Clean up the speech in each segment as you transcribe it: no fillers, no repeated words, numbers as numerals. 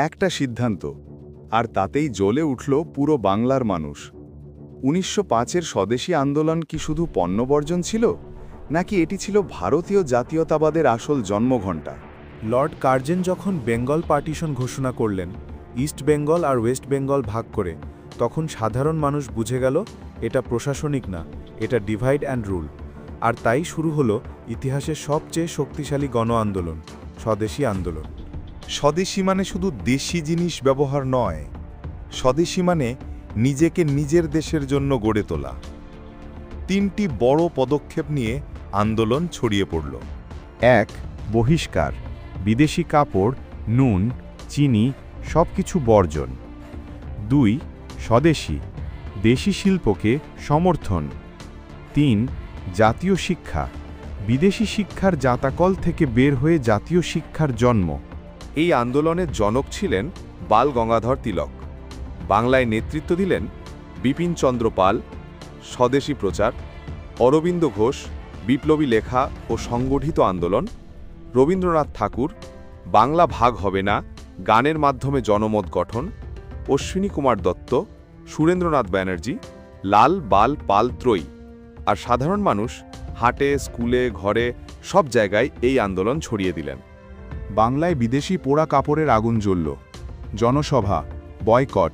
একটা সিদ্ধান্ত, আর তাতেই জ্বলে উঠল পুরো বাংলার মানুষ। ১৯০৫-এর স্বদেশী আন্দোলন কি শুধু পণ্য বর্জন ছিল, নাকি এটি ছিল ভারতীয় জাতীয়তাবাদের আসল জন্মঘণ্টা? লর্ড কার্জন যখন বেঙ্গল পার্টিশন ঘোষণা করলেন, ইস্ট বেঙ্গল আর ওয়েস্ট বেঙ্গল ভাগ করে, তখন সাধারণ মানুষ বুঝে গেল এটা প্রশাসনিক না, এটা ডিভাইড অ্যান্ড রুল। আর তাই শুরু হলো ইতিহাসের সবচেয়ে শক্তিশালী গণ আন্দোলন, স্বদেশী আন্দোলন। স্বদেশী মানে শুধু দেশি জিনিস ব্যবহার নয়, স্বদেশী মানে নিজেকে নিজের দেশের জন্য গড়ে তোলা। ৩টি বড় পদক্ষেপ নিয়ে আন্দোলন ছড়িয়ে পড়ল। ১. বহিষ্কার, বিদেশি কাপড়, নুন, চিনি সবকিছু বর্জন। ২. স্বদেশী, দেশি শিল্পকে সমর্থন। ৩. জাতীয় শিক্ষা, বিদেশি শিক্ষার জাঁতাকল থেকে বের হয়ে জাতীয় শিক্ষার জন্ম। এই আন্দোলনের জনক ছিলেন বাল গঙ্গাধর তিলক। বাংলায় নেতৃত্ব দিলেন বিপিনচন্দ্র পাল, স্বদেশী প্রচার, অরবিন্দ ঘোষ, বিপ্লবী লেখা ও সংগঠিত আন্দোলন, রবীন্দ্রনাথ ঠাকুর, বাংলা ভাগ হবে না, গানের মাধ্যমে জনমত গঠন, অশ্বিনী কুমার দত্ত, সুরেন্দ্রনাথ ব্যানার্জি, লাল বাল পাল ত্রয়ী। আর সাধারণ মানুষ হাটে, স্কুলে, ঘরে সব জায়গায় এই আন্দোলন ছড়িয়ে দিলেন। বাংলায় বিদেশি পোড়া কাপড়ের আগুন জ্বলল। জনসভা, বয়কট,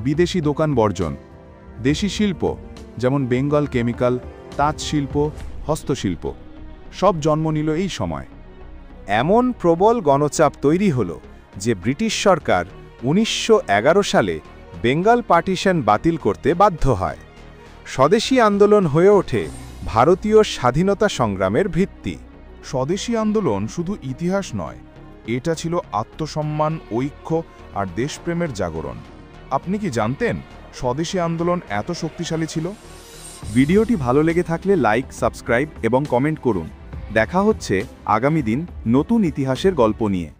বিদেশি দোকান বর্জন। দেশি শিল্প যেমন বেঙ্গল কেমিক্যাল, তাঁত শিল্প, হস্তশিল্প সব জন্ম নিল এই সময়। এমন প্রবল গণচাপ তৈরি হলো যে ব্রিটিশ সরকার ১৯১১ সালে বেঙ্গল পার্টিশন বাতিল করতে বাধ্য হয়। স্বদেশী আন্দোলন হয়ে ওঠে ভারতীয় স্বাধীনতা সংগ্রামের ভিত্তি। স্বদেশী আন্দোলন শুধু ইতিহাস নয়, এটা ছিল আত্মসম্মান, ঐক্য আর দেশপ্রেমের জাগরণ। আপনি কি জানতেন স্বদেশী আন্দোলন এত শক্তিশালী ছিল? ভিডিওটি ভালো লেগে থাকলে লাইক, সাবস্ক্রাইব এবং কমেন্ট করুন। দেখা হচ্ছে আগামী দিন নতুন ইতিহাসের গল্প নিয়ে।